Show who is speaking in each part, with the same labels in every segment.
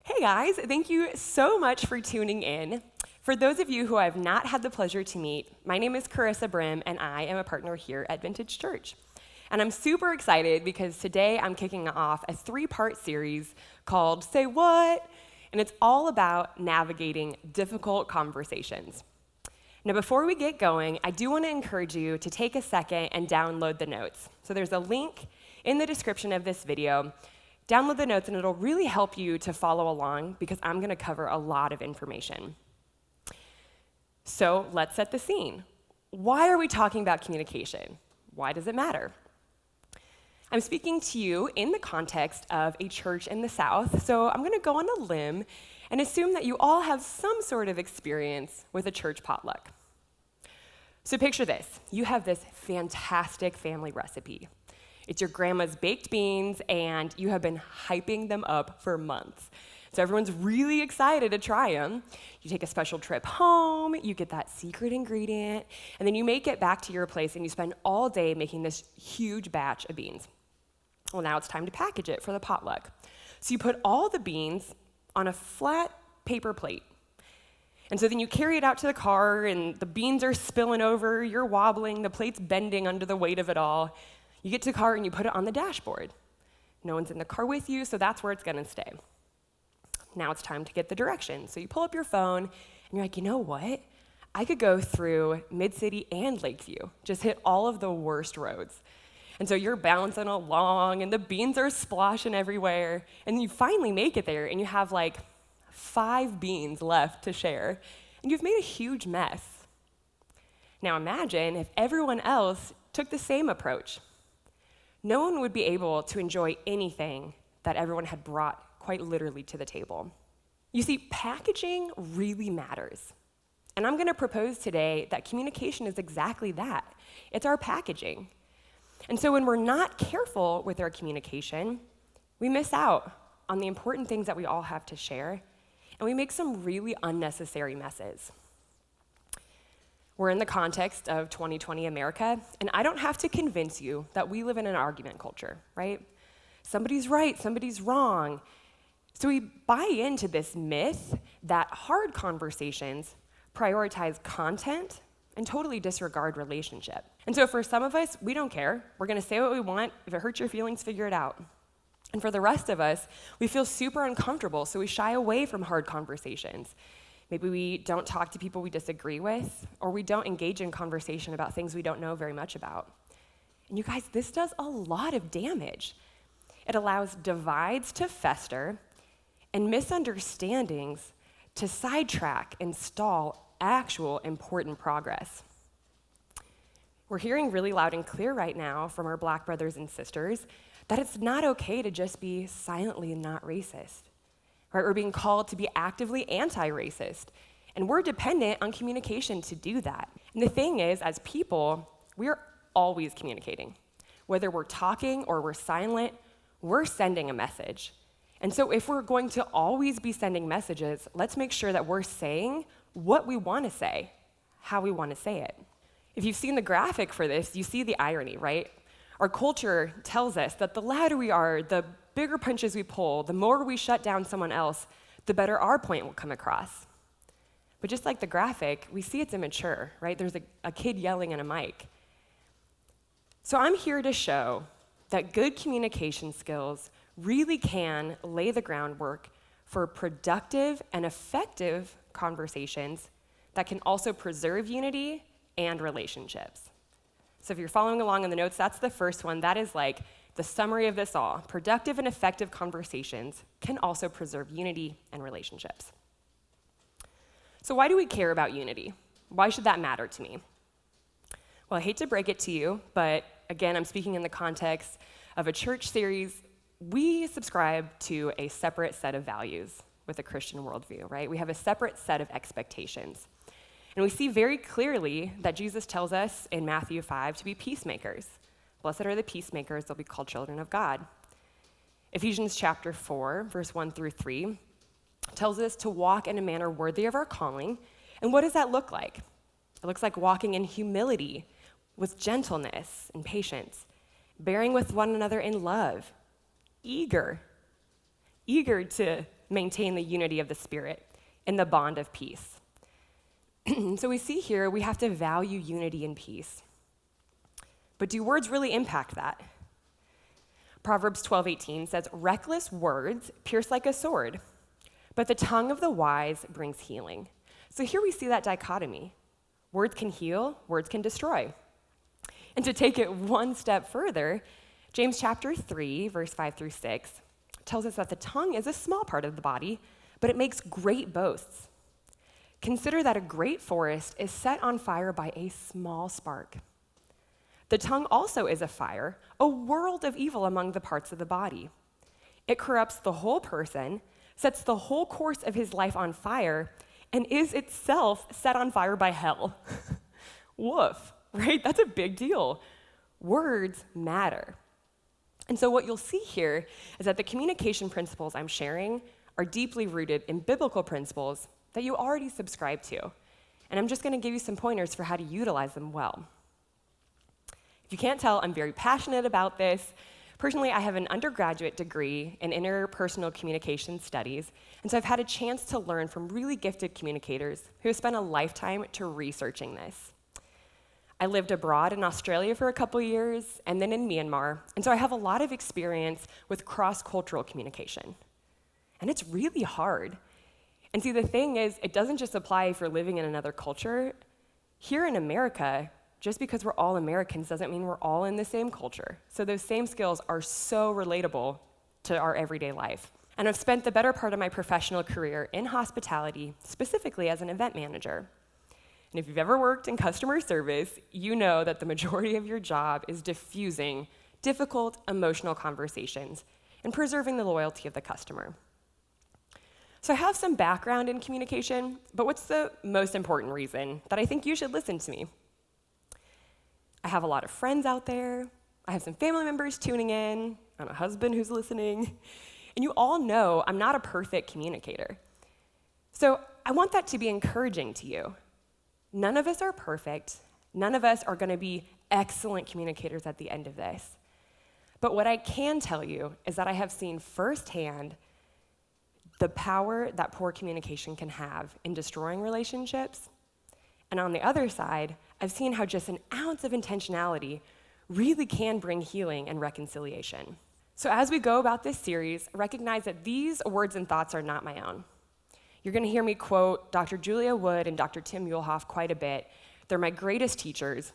Speaker 1: Hey guys, thank you so much for tuning in. For those of you who I have not had the pleasure to meet, my name is Carissa Brim and I am a partner here at Vintage Church. And I'm super excited because today I'm kicking off a 3-part series called Say What? And it's all about navigating difficult conversations. Now, before we get going, I do want to encourage you to take a second and download the notes. So there's a link in the description of this video. Download the notes and it'll really help you to follow along because I'm going to cover a lot of information. So let's set the scene. Why are we talking about communication? Why does it matter? I'm speaking to you in the context of a church in the South, so I'm going to go on a limb and assume that you all have some sort of experience with a church potluck. So picture this. You have this fantastic family recipe. It's your grandma's baked beans, and you have been hyping them up for months. So everyone's really excited to try them. You take a special trip home, you get that secret ingredient, and then you make it back to your place, and you spend all day making this huge batch of beans. Well, now it's time to package it for the potluck. So you put all the beans on a flat paper plate. And so then you carry it out to the car, and the beans are spilling over, you're wobbling, the plate's bending under the weight of it all. You get to the car and you put it on the dashboard. No one's in the car with you, so that's where it's gonna stay. Now it's time to get the directions. So you pull up your phone and you're like, you know what? I could go through Mid-City and Lakeview, just hit all of the worst roads. And so you're bouncing along and the beans are splashing everywhere. And you finally make it there and you have like 5 beans left to share. And you've made a huge mess. Now imagine if everyone else took the same approach. No one would be able to enjoy anything that everyone had brought quite literally to the table. You see, packaging really matters. And I'm going to propose today that communication is exactly that. It's our packaging. And so when we're not careful with our communication, we miss out on the important things that we all have to share, and we make some really unnecessary messes. We're in the context of 2020 America, and I don't have to convince you that we live in an argument culture, right? Somebody's right, somebody's wrong. So we buy into this myth that hard conversations prioritize content and totally disregard relationship. And so for some of us, we don't care. We're gonna say what we want. If it hurts your feelings, figure it out. And for the rest of us, we feel super uncomfortable, so we shy away from hard conversations. Maybe we don't talk to people we disagree with, or we don't engage in conversation about things we don't know very much about. And you guys, this does a lot of damage. It allows divides to fester and misunderstandings to sidetrack and stall actual important progress. We're hearing really loud and clear right now from our Black brothers and sisters that it's not okay to just be silently not racist. Right? We're being called to be actively anti-racist, and we're dependent on communication to do that. And the thing is, as people, we're always communicating. Whether we're talking or we're silent, we're sending a message. And so if we're going to always be sending messages, let's make sure that we're saying what we want to say, how we want to say it. If you've seen the graphic for this, you see the irony, right? Our culture tells us that the louder we are, the bigger punches we pull, the more we shut down someone else, the better our point will come across. But just like the graphic, we see it's immature, right? There's a kid yelling in a mic. So I'm here to show that good communication skills really can lay the groundwork for productive and effective conversations that can also preserve unity and relationships. So if you're following along in the notes, that's the first one. That is like the summary of this all. Productive and effective conversations can also preserve unity and relationships. So why do we care about unity? Why should that matter to me? Well, I hate to break it to you, but again, I'm speaking in the context of a church series. We subscribe to a separate set of values with a Christian worldview, right? We have a separate set of expectations. And we see very clearly that Jesus tells us in Matthew 5 to be peacemakers. Blessed are the peacemakers, they'll be called children of God. Ephesians chapter 4, verse 1 through 3, tells us to walk in a manner worthy of our calling. And what does that look like? It looks like walking in humility, with gentleness and patience, bearing with one another in love, eager to maintain the unity of the Spirit in the bond of peace. So we see here we have to value unity and peace. But do words really impact that? Proverbs 12:18 says, "Reckless words pierce like a sword, but the tongue of the wise brings healing." So here we see that dichotomy. Words can heal, words can destroy. And to take it one step further, James chapter 3, verse 5 through 6, tells us that the tongue is a small part of the body, but it makes great boasts. Consider that a great forest is set on fire by a small spark. The tongue also is a fire, a world of evil among the parts of the body. It corrupts the whole person, sets the whole course of his life on fire, and is itself set on fire by hell. Woof, right? That's a big deal. Words matter. And so what you'll see here is that the communication principles I'm sharing are deeply rooted in biblical principles that you already subscribe to. And I'm just going to give you some pointers for how to utilize them well. If you can't tell, I'm very passionate about this. Personally, I have an undergraduate degree in interpersonal communication studies, and so I've had a chance to learn from really gifted communicators who have spent a lifetime to researching this. I lived abroad in Australia for a couple years, and then in Myanmar, and so I have a lot of experience with cross-cultural communication. And it's really hard. And see, the thing is, it doesn't just apply if you're living in another culture. Here in America, just because we're all Americans doesn't mean we're all in the same culture. So those same skills are so relatable to our everyday life. And I've spent the better part of my professional career in hospitality, specifically as an event manager. And if you've ever worked in customer service, you know that the majority of your job is diffusing difficult emotional conversations and preserving the loyalty of the customer. So I have some background in communication, but what's the most important reason that I think you should listen to me? I have a lot of friends out there. I have some family members tuning in, and a husband who's listening. And you all know I'm not a perfect communicator. So I want that to be encouraging to you. None of us are perfect. None of us are going to be excellent communicators at the end of this. But what I can tell you is that I have seen firsthand the power that poor communication can have in destroying relationships. And on the other side, I've seen how just an ounce of intentionality really can bring healing and reconciliation. So as we go about this series, recognize that these words and thoughts are not my own. You're going to hear me quote Dr. Julia Wood and Dr. Tim Muehlhoff quite a bit. They're my greatest teachers.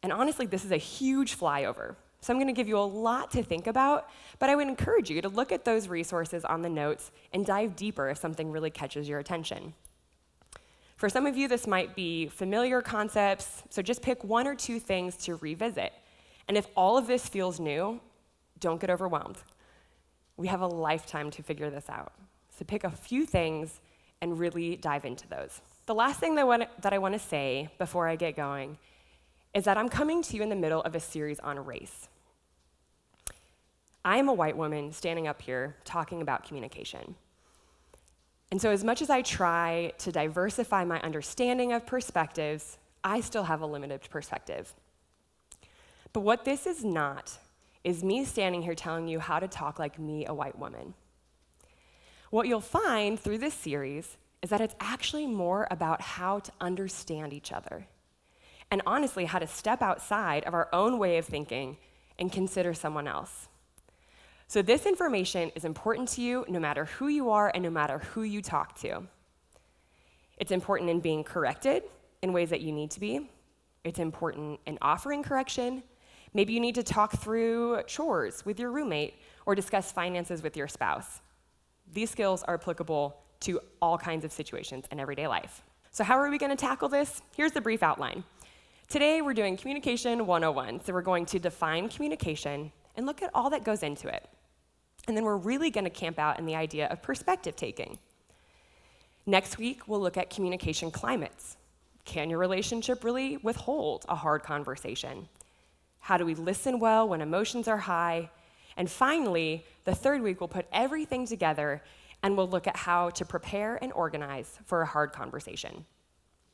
Speaker 1: And honestly, this is a huge flyover. So I'm going to give you a lot to think about, but I would encourage you to look at those resources on the notes and dive deeper if something really catches your attention. For some of you, this might be familiar concepts, so just pick one or two things to revisit. And if all of this feels new, don't get overwhelmed. We have a lifetime to figure this out. So pick a few things and really dive into those. The last thing that I want to say before I get going is that I'm coming to you in the middle of a series on race. I am a white woman standing up here talking about communication. And so as much as I try to diversify my understanding of perspectives, I still have a limited perspective. But what this is not is me standing here telling you how to talk like me, a white woman. What you'll find through this series is that it's actually more about how to understand each other, and honestly, how to step outside of our own way of thinking and consider someone else. So this information is important to you no matter who you are and no matter who you talk to. It's important in being corrected in ways that you need to be. It's important in offering correction. Maybe you need to talk through chores with your roommate or discuss finances with your spouse. These skills are applicable to all kinds of situations in everyday life. So how are we going to tackle this? Here's the brief outline. Today, we're doing Communication 101. So we're going to define communication and look at all that goes into it. And then we're really going to camp out in the idea of perspective taking. Next week, we'll look at communication climates. Can your relationship really withhold a hard conversation? How do we listen well when emotions are high? And finally, the third week, we'll put everything together and we'll look at how to prepare and organize for a hard conversation.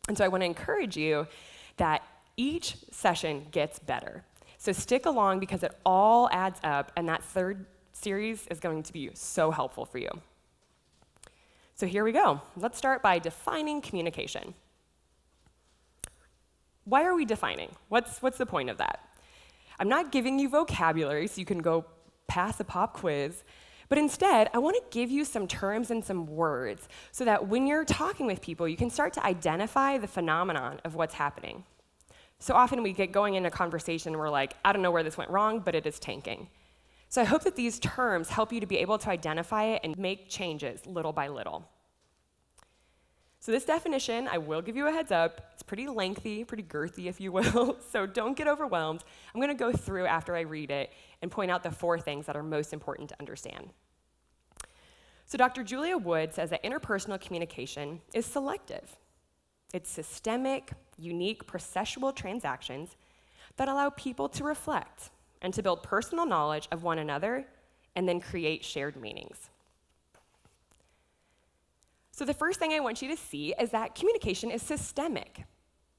Speaker 1: And so I want to encourage you that each session gets better. So stick along because it all adds up, and that third series is going to be so helpful for you. So here we go. Let's start by defining communication. Why are we defining? What's the point of that? I'm not giving you vocabulary so you can go pass a pop quiz, but instead, I want to give you some terms and some words so that when you're talking with people, you can start to identify the phenomenon of what's happening. So often we get going in a conversation and we're like, I don't know where this went wrong, but it is tanking. So I hope that these terms help you to be able to identify it and make changes little by little. So this definition, I will give you a heads up, it's pretty lengthy, pretty girthy, if you will, so don't get overwhelmed. I'm going to go through after I read it and point out the 4 things that are most important to understand. So Dr. Julia Wood says that interpersonal communication is selective. It's systemic, unique, processual transactions that allow people to reflect and to build personal knowledge of one another and then create shared meanings. So the first thing I want you to see is that communication is systemic.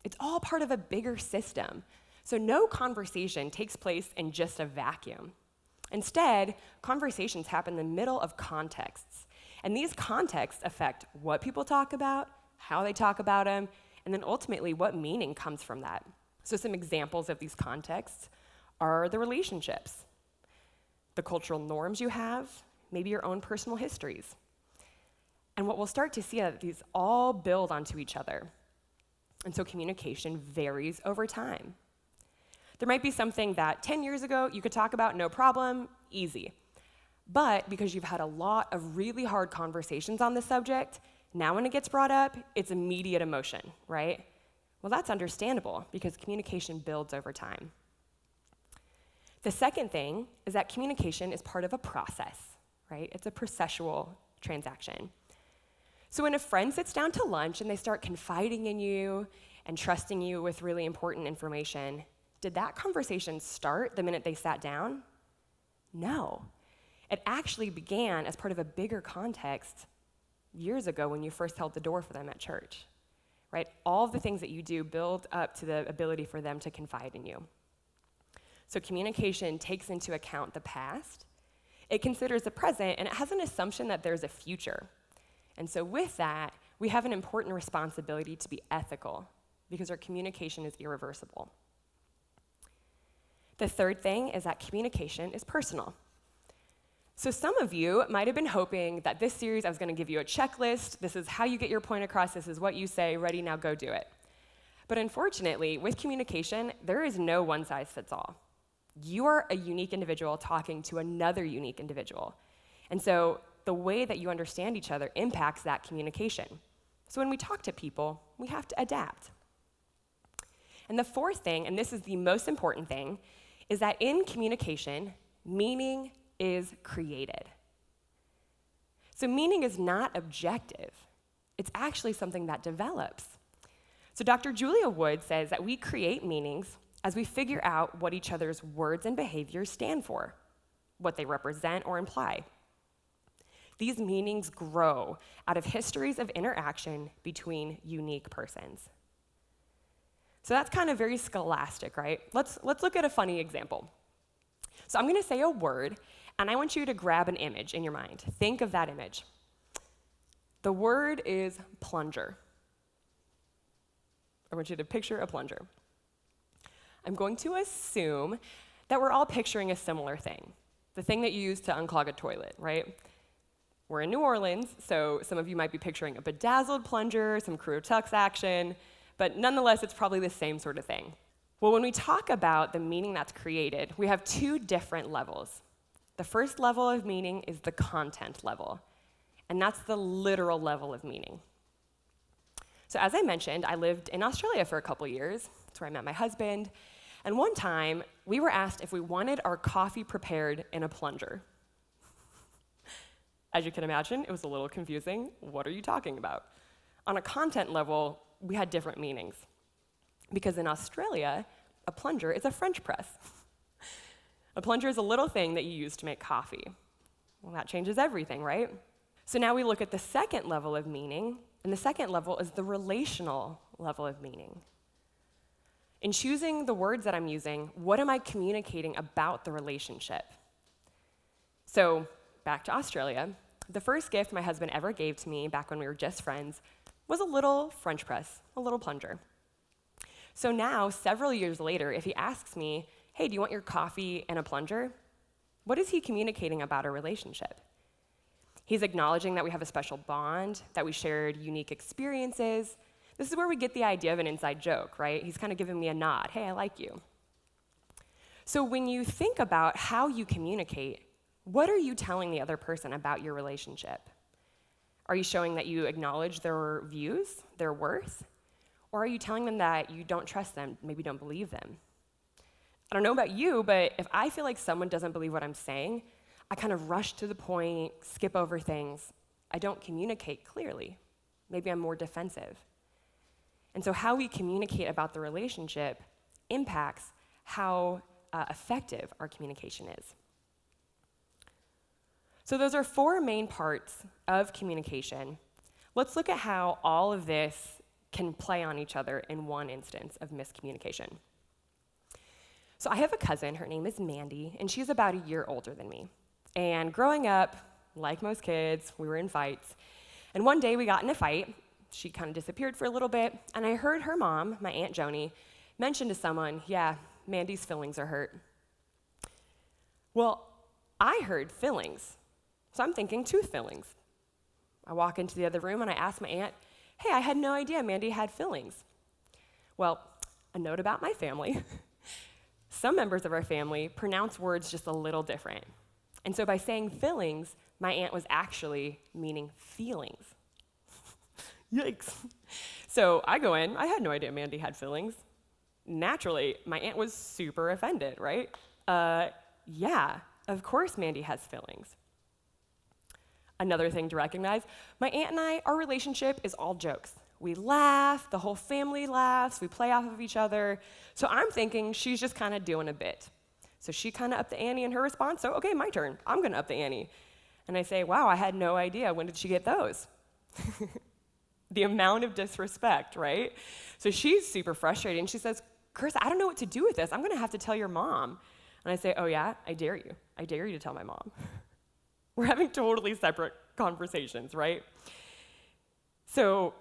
Speaker 1: It's all part of a bigger system. So no conversation takes place in just a vacuum. Instead, conversations happen in the middle of contexts. And these contexts affect what people talk about, how they talk about them, and then ultimately what meaning comes from that. So some examples of these contexts are the relationships, the cultural norms you have, maybe your own personal histories. And what we'll start to see is that these all build onto each other. And so communication varies over time. There might be something that 10 years ago you could talk about, no problem, easy. But because you've had a lot of really hard conversations on this subject, now when it gets brought up, it's immediate emotion, right? Well, that's understandable because communication builds over time. The second thing is that communication is part of a process, right? It's a processual transaction. So when a friend sits down to lunch and they start confiding in you and trusting you with really important information, did that conversation start the minute they sat down? No. It actually began as part of a bigger context years ago when you first held the door for them at church, right? All of the things that you do build up to the ability for them to confide in you. So communication takes into account the past, it considers the present, and it has an assumption that there's a future. And so with that, we have an important responsibility to be ethical because our communication is irreversible. The third thing is that communication is personal. So some of you might have been hoping that this series I was going to give you a checklist. This is how you get your point across. This is what you say. Ready, now go do it. But unfortunately, with communication, there is no one size fits all. You are a unique individual talking to another unique individual. And so the way that you understand each other impacts that communication. So when we talk to people, we have to adapt. And the fourth thing, and this is the most important thing, is that in communication, meaning is created. So meaning is not objective. It's actually something that develops. So Dr. Julia Wood says that we create meanings as we figure out what each other's words and behaviors stand for, what they represent or imply. These meanings grow out of histories of interaction between unique persons. So that's kind of very scholastic, right? Let's look at a funny example. So I'm going to say a word, and I want you to grab an image in your mind. Think of that image. The word is plunger. I want you to picture a plunger. I'm going to assume that we're all picturing a similar thing, the thing that you use to unclog a toilet, right? We're in New Orleans, so some of you might be picturing a bedazzled plunger, some crew tux action, but nonetheless, it's probably the same sort of thing. Well, when we talk about the meaning that's created, we have 2 different levels. The first level of meaning is the content level, and that's the literal level of meaning. So as I mentioned, I lived in Australia for a couple years. That's where I met my husband. And one time, we were asked if we wanted our coffee prepared in a plunger. As you can imagine, it was a little confusing. What are you talking about? On a content level, we had different meanings. Because in Australia, a plunger is a French press. A plunger is a little thing that you use to make coffee. Well, that changes everything, right? So now we look at the second level of meaning, and the second level is the relational level of meaning. In choosing the words that I'm using, what am I communicating about the relationship? So back to Australia, the first gift my husband ever gave to me back when we were just friends was a little French press, a little plunger. So now, several years later, if he asks me, hey, do you want your coffee and a plunger? What is he communicating about our relationship? He's acknowledging that we have a special bond, that we shared unique experiences. This is where we get the idea of an inside joke, right? He's kind of giving me a nod, hey, I like you. So when you think about how you communicate, what are you telling the other person about your relationship? Are you showing that you acknowledge their views, their worth? Or are you telling them that you don't trust them, maybe don't believe them? I don't know about you, but if I feel like someone doesn't believe what I'm saying, I kind of rush to the point, skip over things. I don't communicate clearly. Maybe I'm more defensive. And so how we communicate about the relationship impacts how effective our communication is. So those are 4 main parts of communication. Let's look at how all of this can play on each other in one instance of miscommunication. So I have a cousin, her name is Mandy, and she's about a year older than me. And growing up, like most kids, we were in fights. And one day we got in a fight. She kind of disappeared for a little bit, and I heard her mom, my Aunt Joni, mention to someone, yeah, Mandy's feelings are hurt. Well, I heard fillings, so I'm thinking tooth fillings. I walk into the other room and I ask my aunt, hey, I had no idea Mandy had fillings. Well, a note about my family. Some members of our family pronounce words just a little different. And so by saying fillings, my aunt was actually meaning feelings. Yikes. So I go in, I had no idea Mandy had fillings. Naturally, my aunt was super offended, right? Yeah, of course Mandy has fillings. Another thing to recognize, my aunt and I, our relationship is all jokes. We laugh, the whole family laughs, we play off of each other. So I'm thinking she's just kind of doing a bit. So she kind of upped the ante in her response, so okay, my turn, I'm gonna up the ante. And I say, wow, I had no idea, when did she get those? The amount of disrespect, right? So she's super frustrated, and she says, Chris, I don't know what to do with this, I'm gonna have to tell your mom. And I say, oh yeah, I dare you to tell my mom. We're having totally separate conversations, right? So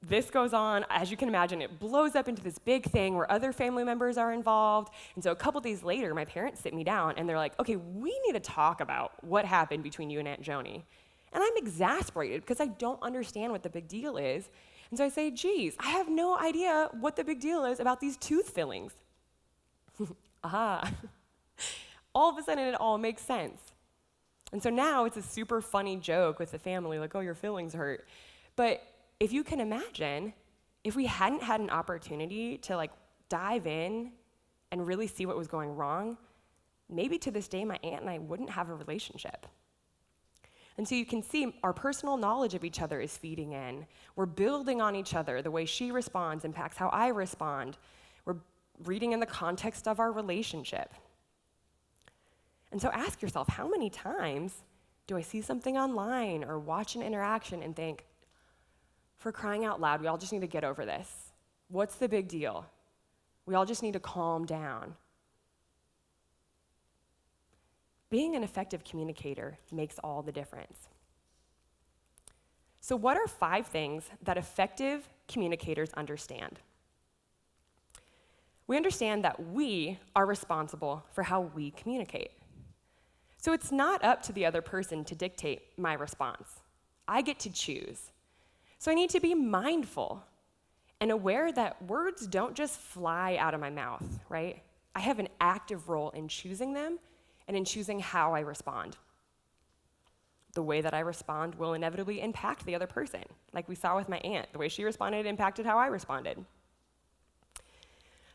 Speaker 1: this goes on, as you can imagine, it blows up into this big thing where other family members are involved. And so a couple days later, my parents sit me down and they're like, okay, we need to talk about what happened between you and Aunt Joni. And I'm exasperated because I don't understand what the big deal is. And so I say, geez, I have no idea what the big deal is about these tooth fillings. Aha. All of a sudden, it all makes sense. And so now it's a super funny joke with the family, like, oh, your feelings hurt. But if you can imagine, if we hadn't had an opportunity to dive in and really see what was going wrong, maybe to this day my aunt and I wouldn't have a relationship. And so you can see our personal knowledge of each other is feeding in. We're building on each other. The way she responds impacts how I respond. We're reading in the context of our relationship. And so ask yourself, how many times do I see something online or watch an interaction and think, for crying out loud, we all just need to get over this. What's the big deal? We all just need to calm down. Being an effective communicator makes all the difference. So what are 5 things that effective communicators understand? We understand that we are responsible for how we communicate. So it's not up to the other person to dictate my response. I get to choose. So I need to be mindful and aware that words don't just fly out of my mouth, right? I have an active role in choosing them and in choosing how I respond. The way that I respond will inevitably impact the other person. Like we saw with my aunt, the way she responded impacted how I responded.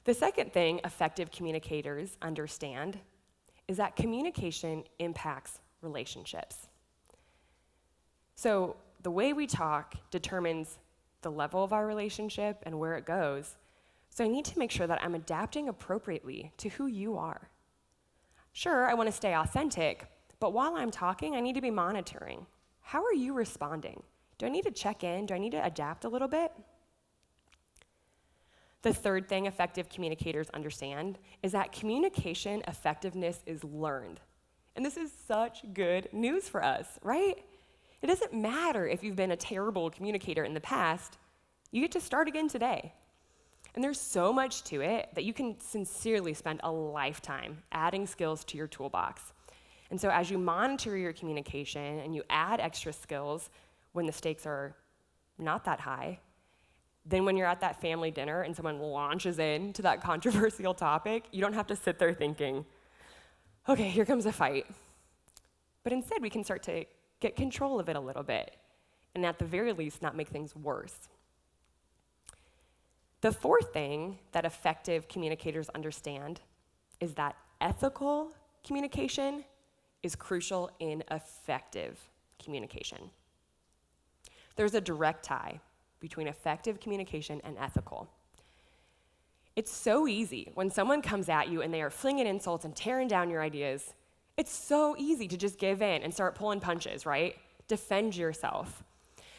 Speaker 1: The second thing effective communicators understand is that communication impacts relationships. So the way we talk determines the level of our relationship and where it goes. So I need to make sure that I'm adapting appropriately to who you are. Sure, I want to stay authentic, but while I'm talking, I need to be monitoring. How are you responding? Do I need to check in? Do I need to adapt a little bit? The third thing effective communicators understand is that communication effectiveness is learned. And this is such good news for us, right? It doesn't matter if you've been a terrible communicator in the past, you get to start again today. And there's so much to it that you can sincerely spend a lifetime adding skills to your toolbox. And so as you monitor your communication and you add extra skills when the stakes are not that high, then when you're at that family dinner and someone launches into that controversial topic, you don't have to sit there thinking, okay, here comes a fight. But instead, we can start to get control of it a little bit, and at the very least, not make things worse. The fourth thing that effective communicators understand is that ethical communication is crucial in effective communication. There's a direct tie between effective communication and ethical. It's so easy when someone comes at you and they are flinging insults and tearing down your ideas. It's so easy to just give in and start pulling punches, right? Defend yourself.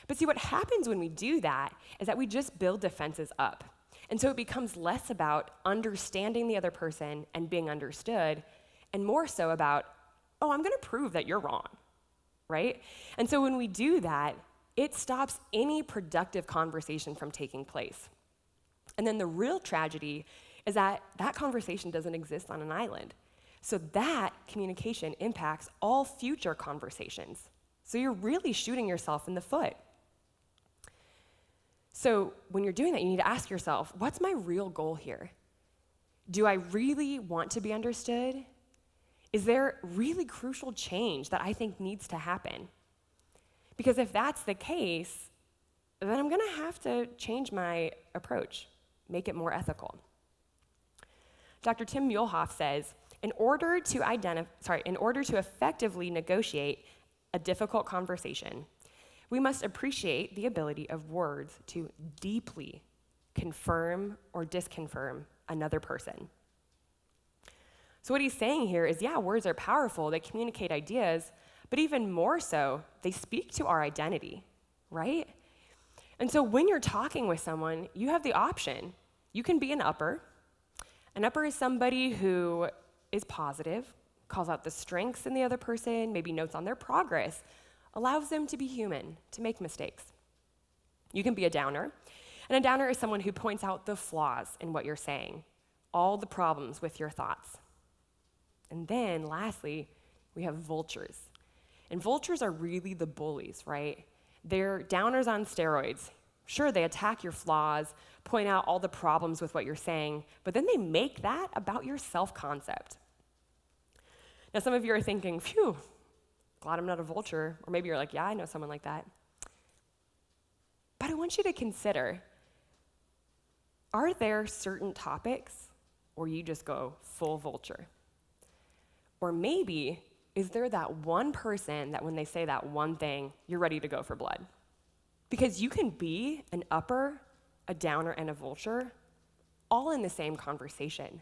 Speaker 1: But see, what happens when we do that is that we just build defenses up. And so it becomes less about understanding the other person and being understood, and more so about, oh, I'm going to prove that you're wrong, right? And so when we do that, it stops any productive conversation from taking place. And then the real tragedy is that that conversation doesn't exist on an island. So that communication impacts all future conversations. So you're really shooting yourself in the foot. So when you're doing that, you need to ask yourself, what's my real goal here? Do I really want to be understood? Is there really crucial change that I think needs to happen? Because if that's the case, then I'm going to have to change my approach, make it more ethical. Dr. Tim Muehlhoff says, in order to effectively negotiate a difficult conversation, we must appreciate the ability of words to deeply confirm or disconfirm another person. So what he's saying here is, yeah, words are powerful, they communicate ideas, but even more so, they speak to our identity, right? And so when you're talking with someone, you have the option. You can be an upper. An upper is somebody who is positive, calls out the strengths in the other person, maybe notes on their progress, allows them to be human, to make mistakes. You can be a downer, and a downer is someone who points out the flaws in what you're saying, all the problems with your thoughts. And then, lastly, we have vultures. And vultures are really the bullies, right? They're downers on steroids. Sure, they attack your flaws, point out all the problems with what you're saying, but then they make that about your self-concept. Now, some of you are thinking, phew, glad I'm not a vulture. Or maybe you're like, yeah, I know someone like that. But I want you to consider, are there certain topics where you just go full vulture? Or maybe, is there that one person that when they say that one thing, you're ready to go for blood? Because you can be an upper, a downer, and a vulture all in the same conversation.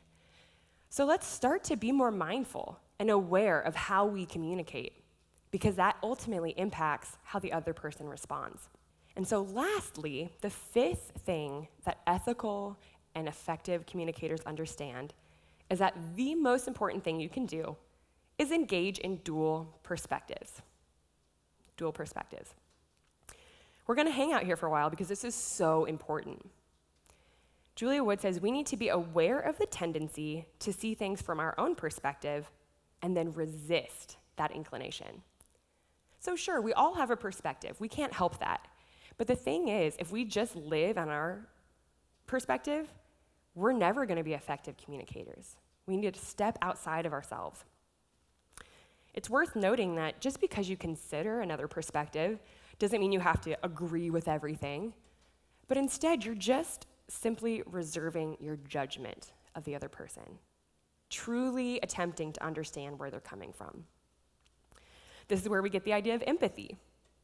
Speaker 1: So let's start to be more mindful and aware of how we communicate, because that ultimately impacts how the other person responds. And so lastly, the fifth thing that ethical and effective communicators understand is that the most important thing you can do is engage in dual perspectives. Dual perspectives. We're going to hang out here for a while because this is so important. Julia Wood says we need to be aware of the tendency to see things from our own perspective and then resist that inclination. So sure, we all have a perspective. We can't help that. But the thing is, if we just live on our perspective, we're never going to be effective communicators. We need to step outside of ourselves. It's worth noting that just because you consider another perspective doesn't mean you have to agree with everything, but instead you're just simply reserving your judgment of the other person, truly attempting to understand where they're coming from. This is where we get the idea of empathy.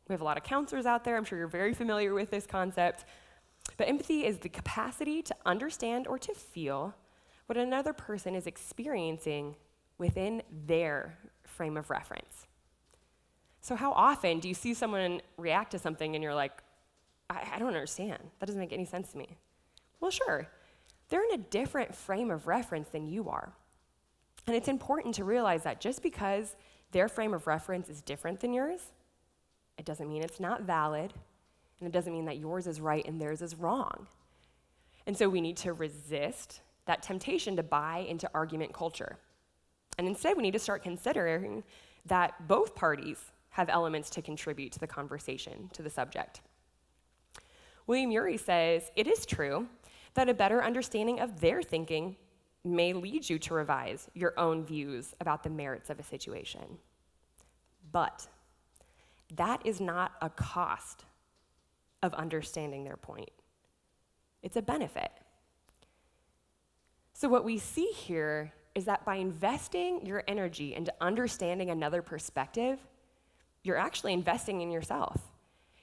Speaker 1: We have a lot of counselors out there. I'm sure you're very familiar with this concept. But empathy is the capacity to understand or to feel what another person is experiencing within their frame of reference. So how often do you see someone react to something and you're like, I don't understand. That doesn't make any sense to me. Well, sure. They're in a different frame of reference than you are. And it's important to realize that just because their frame of reference is different than yours, It doesn't mean it's not valid, and it doesn't mean that yours is right and theirs is wrong. And so we need to resist that temptation to buy into argument culture. And instead, we need to start considering that both parties have elements to contribute to the conversation, to the subject. William Ury says, it is true that a better understanding of their thinking may lead you to revise your own views about the merits of a situation. But that is not a cost of understanding their point. It's a benefit. So what we see here is that by investing your energy into understanding another perspective, you're actually investing in yourself.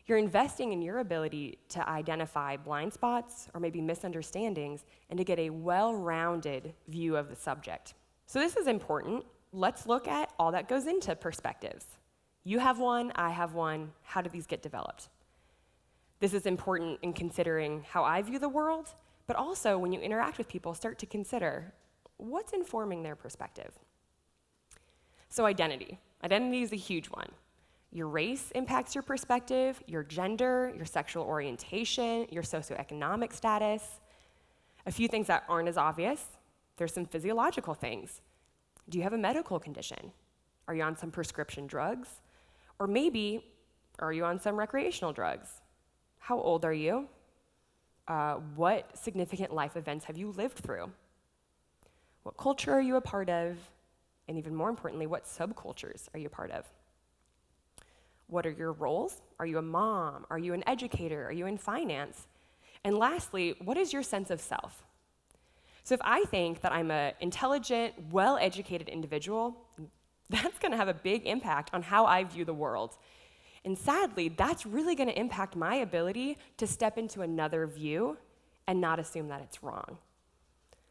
Speaker 1: You're investing in your ability to identify blind spots or maybe misunderstandings and to get a well-rounded view of the subject. So this is important. Let's look at all that goes into perspectives. You have one, I have one. How do these get developed? This is important in considering how I view the world, but also when you interact with people, start to consider what's informing their perspective. So identity. Identity is a huge one. Your race impacts your perspective, your gender, your sexual orientation, your socioeconomic status. A few things that aren't as obvious. There's some physiological things. Do you have a medical condition? Are you on some prescription drugs? Or maybe, are you on some recreational drugs? How old are you? What significant life events have you lived through? What culture are you a part of? And even more importantly, what subcultures are you a part of? What are your roles? Are you a mom? Are you an educator? Are you in finance? And lastly, what is your sense of self? So if I think that I'm an intelligent, well-educated individual, that's going to have a big impact on how I view the world. And sadly, that's really going to impact my ability to step into another view and not assume that it's wrong.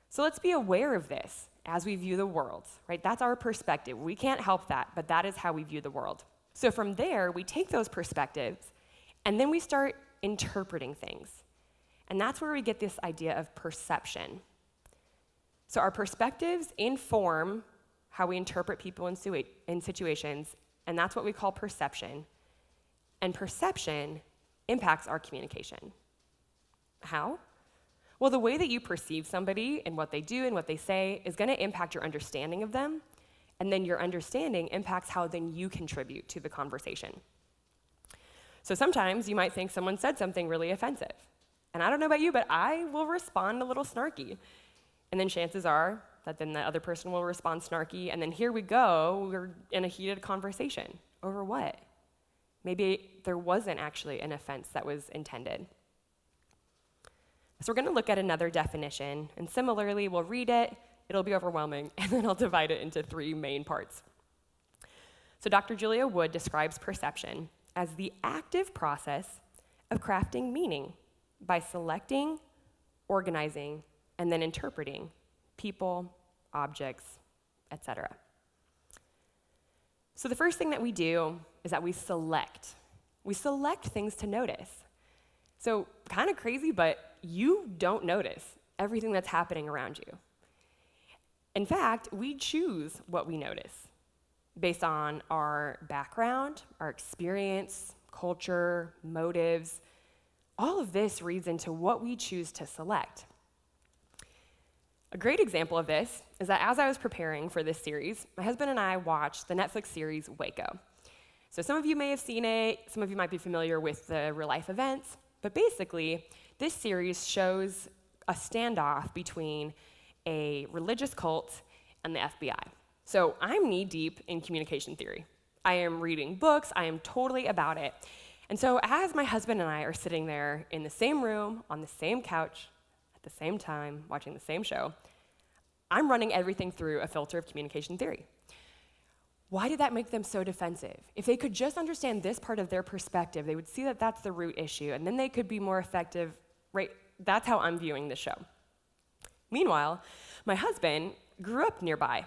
Speaker 1: So let's be aware of this as we view the world, right? That's our perspective. We can't help that, but that is how we view the world. So from there, we take those perspectives, and then we start interpreting things. And that's where we get this idea of perception. So our perspectives inform how we interpret people in situations, and that's what we call perception. And perception impacts our communication. How? Well, the way that you perceive somebody and what they do and what they say is going to impact your understanding of them, and then your understanding impacts how then you contribute to the conversation. So sometimes you might think someone said something really offensive. And I don't know about you, but I will respond a little snarky. And then chances are that then the other person will respond snarky, and then here we go, we're in a heated conversation. Over what? Maybe there wasn't actually an offense that was intended. So we're going to look at another definition, and similarly, we'll read it, it'll be overwhelming, and then I'll divide it into three main parts. So Dr. Julia Wood describes perception as the active process of crafting meaning by selecting, organizing, and then interpreting people, objects, etc. So the first thing that we do is that we select. We select things to notice. So kind of crazy, but you don't notice everything that's happening around you. In fact, we choose what we notice based on our background, our experience, culture, motives. All of this reads into what we choose to select. A great example of this is that as I was preparing for this series, my husband and I watched the Netflix series Waco. So some of you may have seen it, some of you might be familiar with the real-life events, but basically, this series shows a standoff between a religious cult and the FBI. So I'm knee-deep in communication theory. I am reading books, I am totally about it. And so as my husband and I are sitting there in the same room, on the same couch, at the same time, watching the same show, I'm running everything through a filter of communication theory. Why did that make them so defensive? If they could just understand this part of their perspective, they would see that that's the root issue, and then they could be more effective, right? That's how I'm viewing the show. Meanwhile, my husband grew up nearby,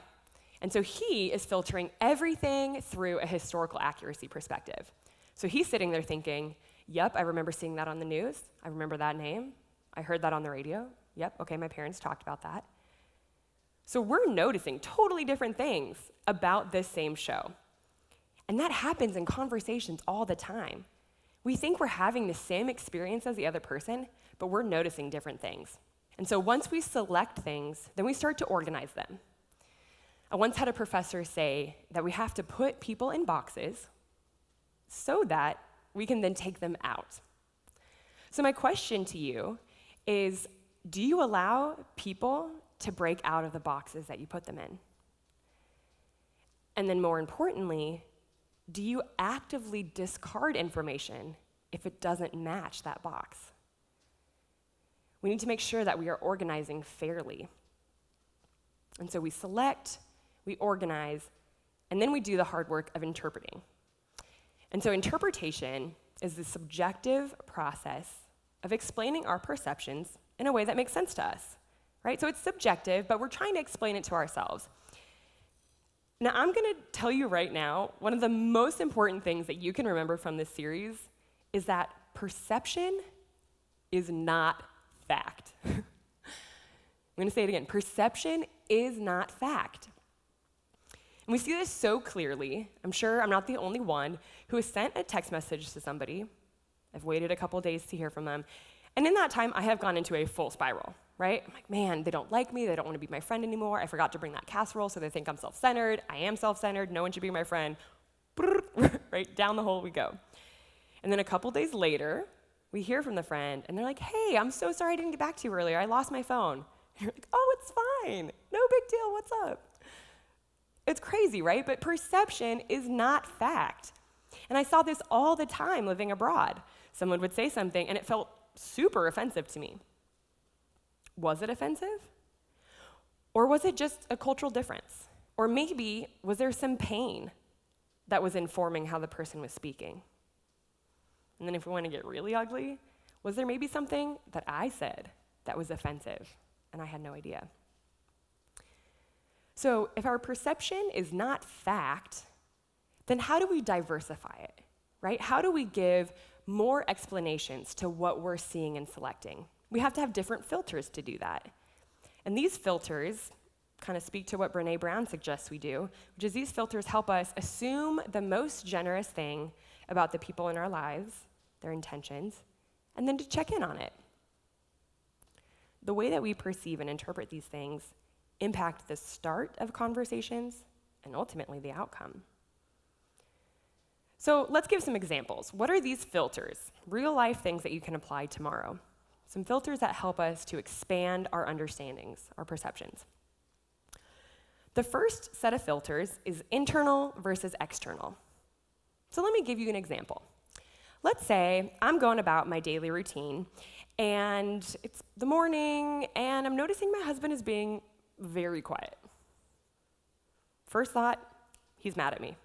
Speaker 1: and so he is filtering everything through a historical accuracy perspective. So he's sitting there thinking, yep, I remember seeing that on the news. I remember that name. I heard that on the radio. Yep, okay, my parents talked about that. So we're noticing totally different things about this same show. And that happens in conversations all the time. We think we're having the same experience as the other person, but we're noticing different things. And so once we select things, then we start to organize them. I once had a professor say that we have to put people in boxes so that we can then take them out. So my question to you is, do you allow people to break out of the boxes that you put them in? And then more importantly, do you actively discard information if it doesn't match that box? We need to make sure that we are organizing fairly. And so we select, we organize, and then we do the hard work of interpreting. And so interpretation is the subjective process of explaining our perceptions in a way that makes sense to us, right? So it's subjective, but we're trying to explain it to ourselves. Now, I'm going to tell you right now, one of the most important things that you can remember from this series is that perception is not fact. I'm going to say it again. Perception is not fact. And we see this so clearly. I'm sure I'm not the only one who has sent a text message to somebody. I've waited a couple days to hear from them. And in that time, I have gone into a full spiral, right? I'm like, man, they don't like me. They don't want to be my friend anymore. I forgot to bring that casserole, so they think I'm self-centered. I am self-centered. No one should be my friend. Right down the hole we go. And then a couple days later, we hear from the friend, and they're like, hey, I'm so sorry I didn't get back to you earlier. I lost my phone. And you're like, oh, it's fine. No big deal. What's up? It's crazy, right? But perception is not fact. And I saw this all the time living abroad. Someone would say something, and it felt super offensive to me. Was it offensive? Or was it just a cultural difference? Or maybe was there some pain that was informing how the person was speaking? And then if we want to get really ugly, was there maybe something that I said that was offensive and I had no idea? So if our perception is not fact, then how do we diversify it, right? How do we give more explanations to what we're seeing and selecting? We have to have different filters to do that. And these filters kind of speak to what Brené Brown suggests we do, which is these filters help us assume the most generous thing about the people in our lives, their intentions, and then to check in on it. The way that we perceive and interpret these things impact the start of conversations and ultimately the outcome. So let's give some examples. What are these filters? Real life things that you can apply tomorrow. Some filters that help us to expand our understandings, our perceptions. The first set of filters is internal versus external. So let me give you an example. Let's say I'm going about my daily routine, and it's the morning, and I'm noticing my husband is being very quiet. First thought, he's mad at me.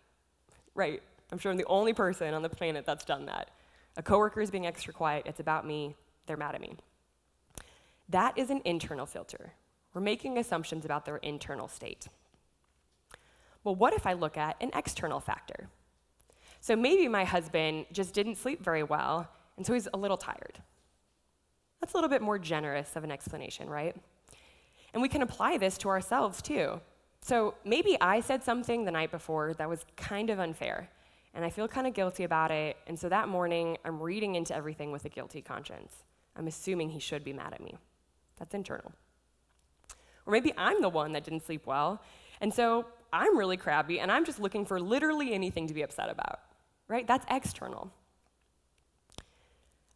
Speaker 1: Right, I'm sure I'm the only person on the planet that's done that. A coworker is being extra quiet, it's about me, they're mad at me. That is an internal filter. We're making assumptions about their internal state. Well, what if I look at an external factor? So maybe my husband just didn't sleep very well, and so he's a little tired. That's a little bit more generous of an explanation, right? And we can apply this to ourselves too. So maybe I said something the night before that was kind of unfair, and I feel kind of guilty about it, and so that morning I'm reading into everything with a guilty conscience. I'm assuming he should be mad at me. That's internal. Or maybe I'm the one that didn't sleep well, and so I'm really crabby, and I'm just looking for literally anything to be upset about, right? That's external.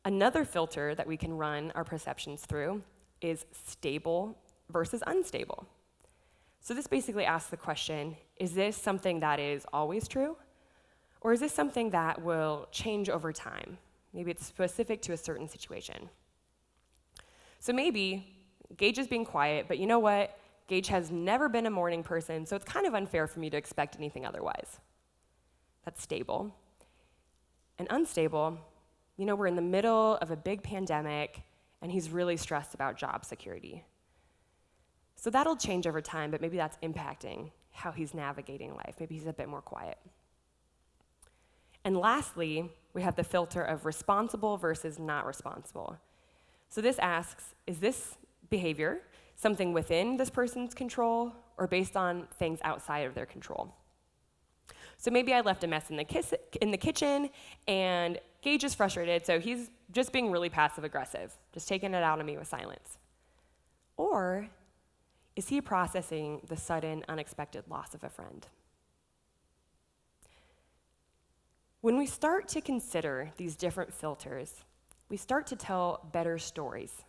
Speaker 1: Another filter that we can run our perceptions through is stable versus unstable. So this basically asks the question, is this something that is always true? Or is this something that will change over time? Maybe it's specific to a certain situation. So maybe Gage is being quiet, but you know what? Gage has never been a morning person, so it's kind of unfair for me to expect anything otherwise. That's stable. And unstable, you know, we're in the middle of a big pandemic, and he's really stressed about job security. So that'll change over time, but maybe that's impacting how he's navigating life. Maybe he's a bit more quiet. And lastly, we have the filter of responsible versus not responsible. So this asks, is this behavior something within this person's control or based on things outside of their control? So maybe I left a mess in the kitchen, and Gage is frustrated, so he's just being really passive-aggressive, just taking it out on me with silence. Or is he processing the sudden, unexpected loss of a friend? When we start to consider these different filters, we start to tell better stories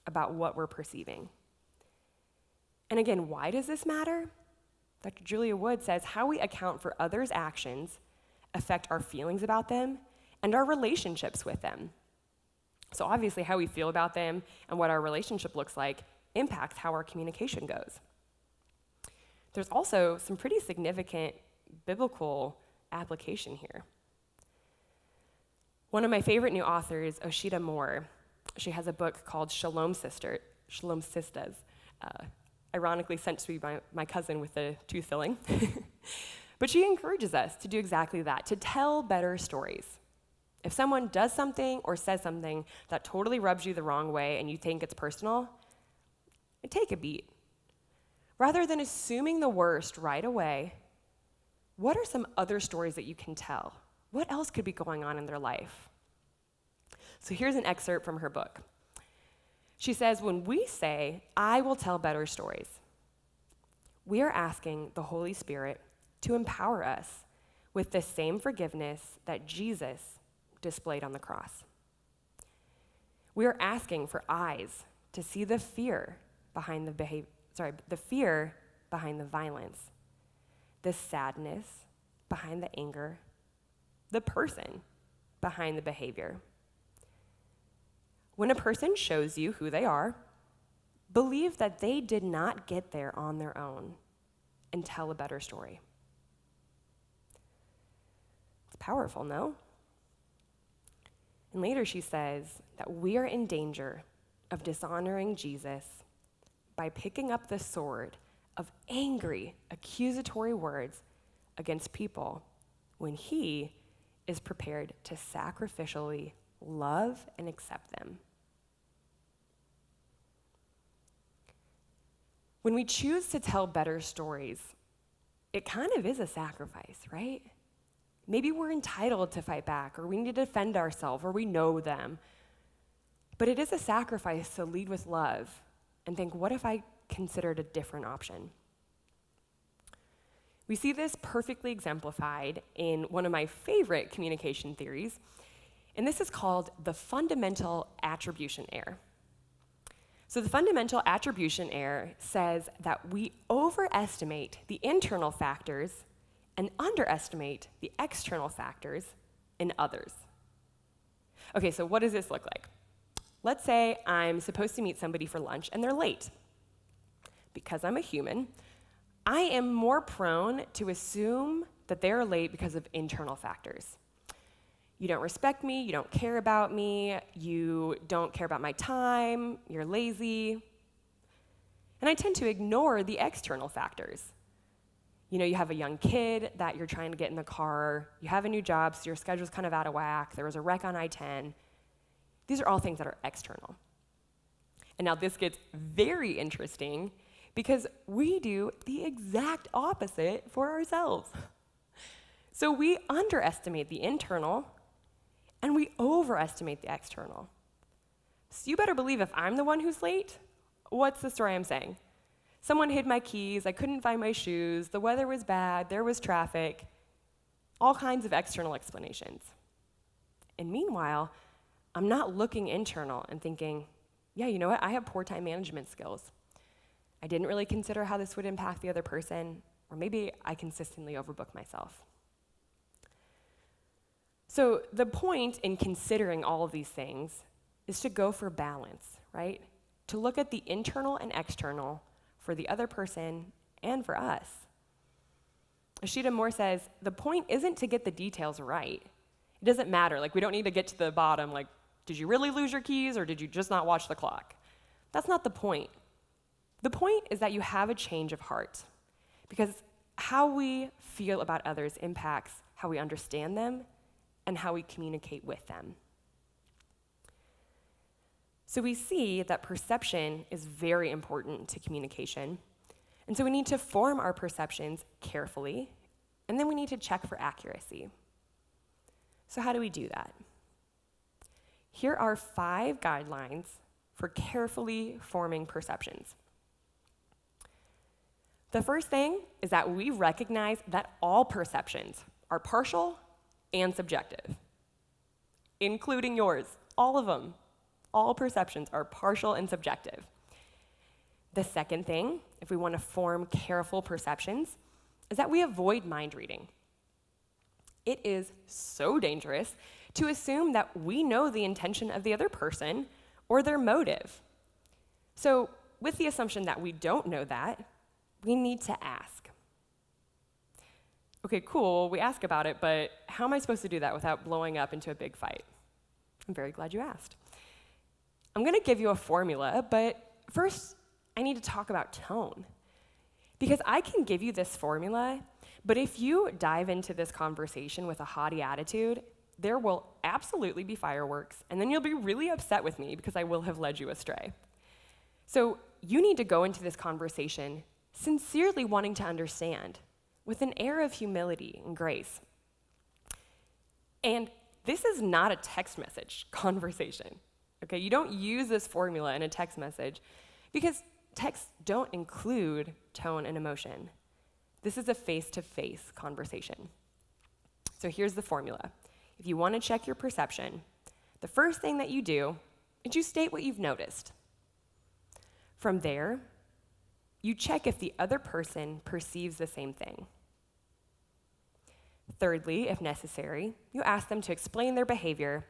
Speaker 1: about what we're perceiving. And again, why does this matter? Dr. Julia Wood says how we account for others' actions affect our feelings about them and our relationships with them. So obviously, how we feel about them and what our relationship looks like impacts how our communication goes. There's also some pretty significant biblical application here. One of my favorite new authors, Oshita Moore, she has a book called Shalom Sisters, ironically sent to me by my cousin with the tooth filling. But she encourages us to do exactly that, to tell better stories. If someone does something or says something that totally rubs you the wrong way and you think it's personal, take a beat. Rather than assuming the worst right away, what are some other stories that you can tell? What else could be going on in their life? So here's an excerpt from her book. She says, when we say, I will tell better stories, we are asking the Holy Spirit to empower us with the same forgiveness that Jesus displayed on the cross. We are asking for eyes to see the fear behind the fear behind the violence, the sadness behind the anger, the person behind the behavior. When a person shows you who they are, believe that they did not get there on their own and tell a better story. It's powerful, no? And later she says that we are in danger of dishonoring Jesus by picking up the sword of angry, accusatory words against people when he is prepared to sacrificially love and accept them. When we choose to tell better stories, it kind of is a sacrifice, right? Maybe we're entitled to fight back, or we need to defend ourselves, or we know them. But it is a sacrifice to lead with love and think, what if I considered a different option? We see this perfectly exemplified in one of my favorite communication theories, and this is called the fundamental attribution error. So the fundamental attribution error says that we overestimate the internal factors and underestimate the external factors in others. Okay, so what does this look like? Let's say I'm supposed to meet somebody for lunch and they're late. Because I'm a human, I am more prone to assume that they're late because of internal factors. You don't respect me, you don't care about me, you don't care about my time, you're lazy. And I tend to ignore the external factors. You know, you have a young kid that you're trying to get in the car, you have a new job, so your schedule's kind of out of whack, there was a wreck on I-10. These are all things that are external. And now this gets very interesting because we do the exact opposite for ourselves. So we underestimate the internal and we overestimate the external. So you better believe if I'm the one who's late, what's the story I'm saying? Someone hid my keys, I couldn't find my shoes, the weather was bad, there was traffic, all kinds of external explanations. And meanwhile, I'm not looking internal and thinking, yeah, you know what, I have poor time management skills. I didn't really consider how this would impact the other person, or maybe I consistently overbook myself. So the point in considering all of these things is to go for balance, right? To look at the internal and external for the other person and for us. Oshita Moore says, the point isn't to get the details right. It doesn't matter, like we don't need to get to the bottom, like, did you really lose your keys or did you just not watch the clock? That's not the point. The point is that you have a change of heart because how we feel about others impacts how we understand them and how we communicate with them. So we see that perception is very important to communication. And so we need to form our perceptions carefully and then we need to check for accuracy. So how do we do that? Here are 5 guidelines for carefully forming perceptions. The first thing is that we recognize that all perceptions are partial and subjective, including yours, all of them. All perceptions are partial and subjective. The second thing, if we want to form careful perceptions, is that we avoid mind reading. It is so dangerous to assume that we know the intention of the other person or their motive. So, with the assumption that we don't know that, we need to ask. Okay, cool, we ask about it, but how am I supposed to do that without blowing up into a big fight? I'm very glad you asked. I'm going to give you a formula, but first, I need to talk about tone. Because I can give you this formula, but if you dive into this conversation with a haughty attitude, there will absolutely be fireworks, and then you'll be really upset with me because I will have led you astray. So you need to go into this conversation sincerely wanting to understand, with an air of humility and grace. And this is not a text message conversation, okay? You don't use this formula in a text message because texts don't include tone and emotion. This is a face-to-face conversation. So here's the formula. If you want to check your perception, the first thing that you do is you state what you've noticed. From there, you check if the other person perceives the same thing. Thirdly, if necessary, you ask them to explain their behavior.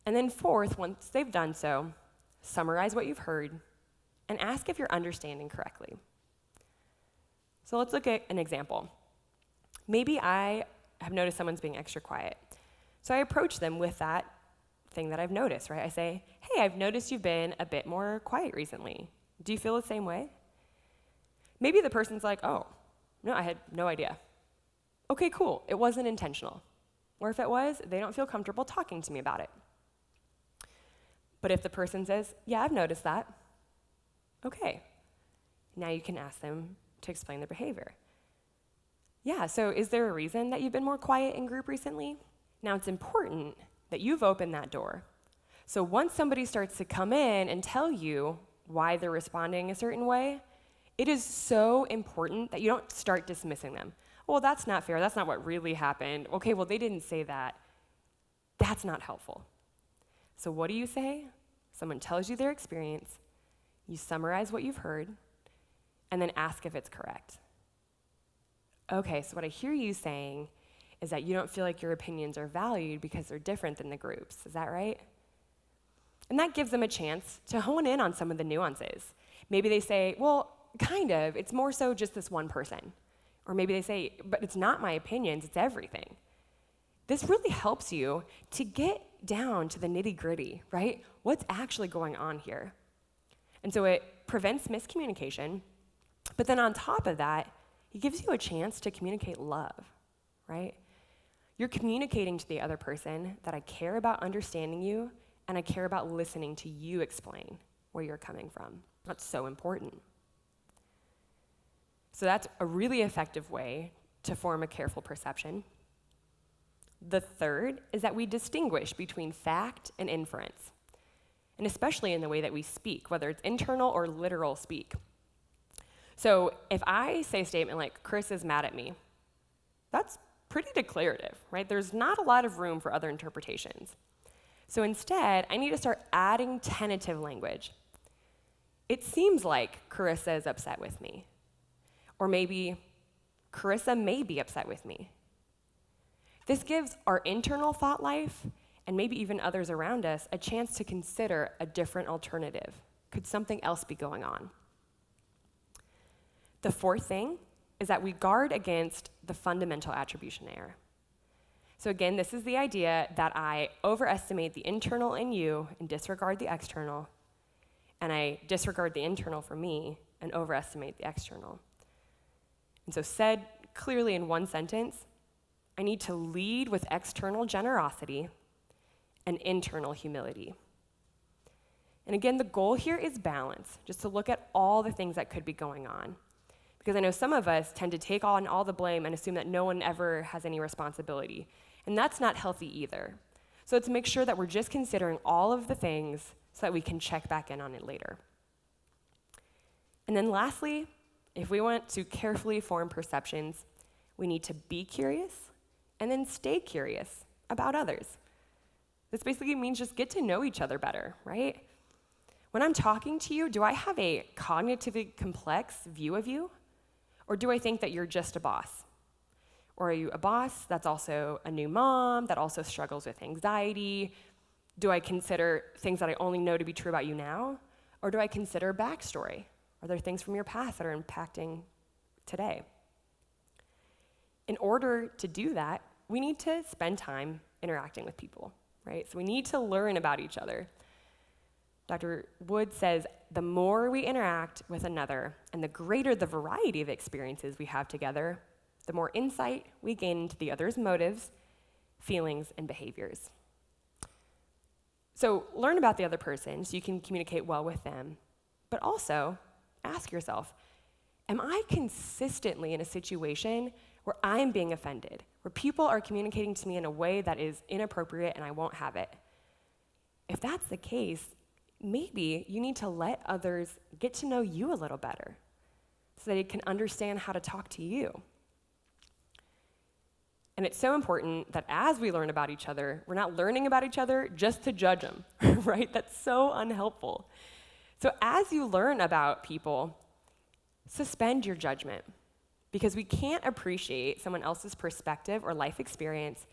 Speaker 1: And then fourth, once they've done so, summarize what you've heard and ask if you're understanding correctly. So let's look at an example. Maybe I have noticed someone's being extra quiet. So I approach them with that thing that I've noticed, right? I say, hey, I've noticed you've been a bit more quiet recently. Do you feel the same way? Maybe the person's like, oh, no, I had no idea. Okay, cool, it wasn't intentional. Or if it was, they don't feel comfortable talking to me about it. But if the person says, yeah, I've noticed that, okay, now you can ask them to explain their behavior. Yeah, so is there a reason that you've been more quiet in group recently? Now it's important that you've opened that door. So once somebody starts to come in and tell you why they're responding a certain way, it is so important that you don't start dismissing them. Well, that's not fair. That's not what really happened. Okay, well, they didn't say that. That's not helpful. So what do you say? Someone tells you their experience, you summarize what you've heard, and then ask if it's correct. Okay, so what I hear you saying is that you don't feel like your opinions are valued because they're different than the group's. Is that right? And that gives them a chance to hone in on some of the nuances. Maybe they say, well, kind of, it's more so just this one person. Or maybe they say, but it's not my opinions, it's everything. This really helps you to get down to the nitty-gritty, right? What's actually going on here? And so it prevents miscommunication, but then on top of that, it gives you a chance to communicate love, right? You're communicating to the other person that I care about understanding you and I care about listening to you explain where you're coming from. That's so important. So that's a really effective way to form a careful perception. The third is that we distinguish between fact and inference, and especially in the way that we speak, whether it's internal or literal speak. So if I say a statement like, Chris is mad at me, that's pretty declarative, right? There's not a lot of room for other interpretations. So instead, I need to start adding tentative language. It seems like Carissa is upset with me. Or maybe, Carissa may be upset with me. This gives our internal thought life, and maybe even others around us, a chance to consider a different alternative. Could something else be going on? The fourth thing is that we guard against the fundamental attribution error. So again, this is the idea that I overestimate the internal in you and disregard the external, and I disregard the internal for me and overestimate the external. And so said clearly in one sentence, I need to lead with external generosity and internal humility. And again, the goal here is balance, just to look at all the things that could be going on. Because I know some of us tend to take on all the blame and assume that no one ever has any responsibility. And that's not healthy either. So let's make sure that we're just considering all of the things so that we can check back in on it later. And then lastly, if we want to carefully form perceptions, we need to be curious and then stay curious about others. This basically means just get to know each other better, right? When I'm talking to you, do I have a cognitively complex view of you? Or do I think that you're just a boss? Or are you a boss that's also a new mom, that also struggles with anxiety? Do I consider things that I only know to be true about you now? Or do I consider backstory? Are there things from your past that are impacting today? In order to do that, we need to spend time interacting with people, right? So we need to learn about each other. Dr. Wood says, the more we interact with another and the greater the variety of experiences we have together, the more insight we gain into the other's motives, feelings, and behaviors. So learn about the other person so you can communicate well with them, but also ask yourself, am I consistently in a situation where I'm being offended, where people are communicating to me in a way that is inappropriate and I won't have it? If that's the case, maybe you need to let others get to know you a little better so that they can understand how to talk to you. And it's so important that as we learn about each other, we're not learning about each other just to judge them, right? That's so unhelpful. So as you learn about people, suspend your judgment, because we can't appreciate someone else's perspective or life experience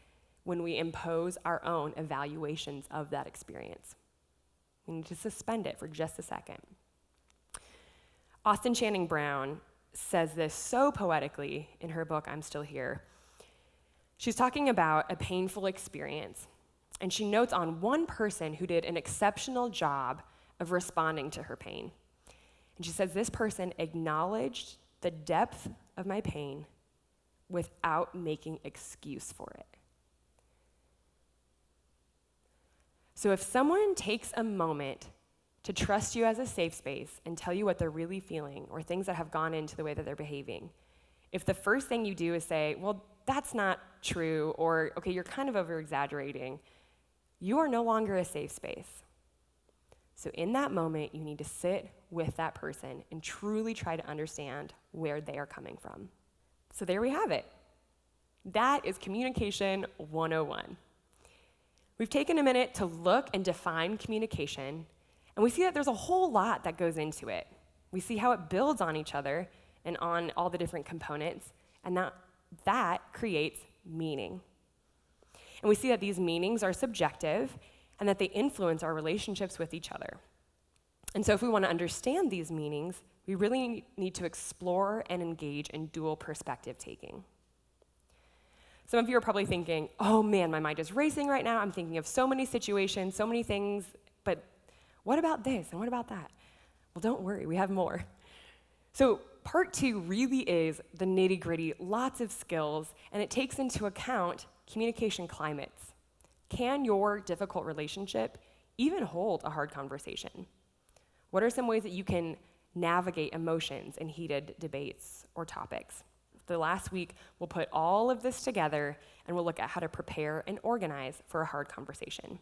Speaker 1: when we impose our own evaluations of that experience. We need to suspend it for just a second. Austin Channing Brown says this so poetically in her book, I'm Still Here. She's talking about a painful experience, and she notes on one person who did an exceptional job of responding to her pain. And she says, this person acknowledged the depth of my pain without making excuse for it. So if someone takes a moment to trust you as a safe space and tell you what they're really feeling or things that have gone into the way that they're behaving, if the first thing you do is say, well, that's not true, or, okay, you're kind of over-exaggerating, you are no longer a safe space. So in that moment, you need to sit with that person and truly try to understand where they are coming from. So there we have it. That is Communication 101. We've taken a minute to look and define communication, and we see that there's a whole lot that goes into it. We see how it builds on each other and on all the different components, and that creates meaning. And we see that these meanings are subjective and that they influence our relationships with each other. And so if we want to understand these meanings, we really need to explore and engage in dual perspective taking. Some of you are probably thinking, oh man, my mind is racing right now. I'm thinking of so many situations, so many things, but what about this and what about that? Well, don't worry, we have more. So part 2 really is the nitty-gritty, lots of skills, and it takes into account communication climates. Can your difficult relationship even hold a hard conversation? What are some ways that you can navigate emotions in heated debates or topics? The last week, we'll put all of this together and we'll look at how to prepare and organize for a hard conversation.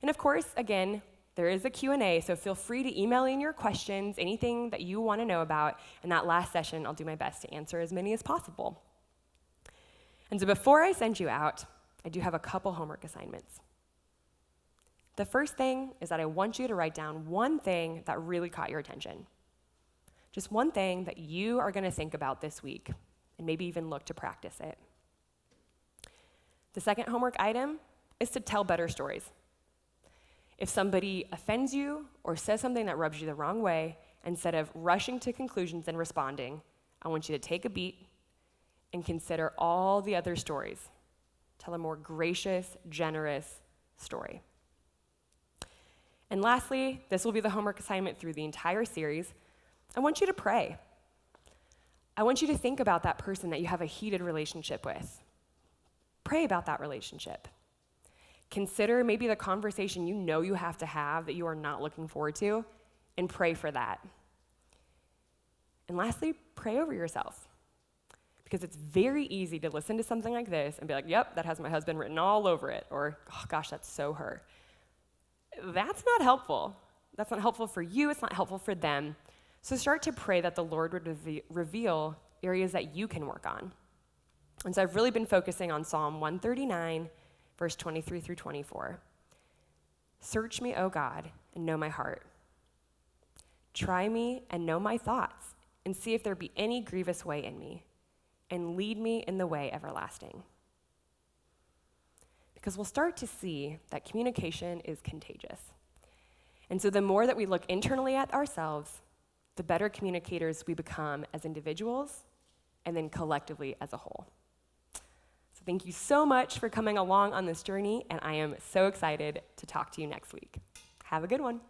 Speaker 1: And of course, again, there is a Q&A, so feel free to email in your questions, anything that you want to know about. In that last session, I'll do my best to answer as many as possible. And so before I send you out, I do have a couple homework assignments. The first thing is that I want you to write down one thing that really caught your attention. Just one thing that you are going to think about this week, and maybe even look to practice it. The second homework item is to tell better stories. If somebody offends you or says something that rubs you the wrong way, instead of rushing to conclusions and responding, I want you to take a beat and consider all the other stories. Tell a more gracious, generous story. And lastly, this will be the homework assignment through the entire series. I want you to pray. I want you to think about that person that you have a heated relationship with. Pray about that relationship. Consider maybe the conversation you know you have to have that you are not looking forward to, and pray for that. And lastly, pray over yourself. Because it's very easy to listen to something like this and be like, yep, that has my husband written all over it. Or, oh gosh, that's so her. That's not helpful. That's not helpful for you. It's not helpful for them. So start to pray that the Lord would reveal areas that you can work on. And so I've really been focusing on Psalm 139, verse 23 through 24. Search me, O God, and know my heart. Try me and know my thoughts, and see if there be any grievous way in me, and lead me in the way everlasting. Because we'll start to see that communication is contagious. And so the more that we look internally at ourselves, the better communicators we become as individuals and then collectively as a whole. So thank you so much for coming along on this journey, and I am so excited to talk to you next week. Have a good one.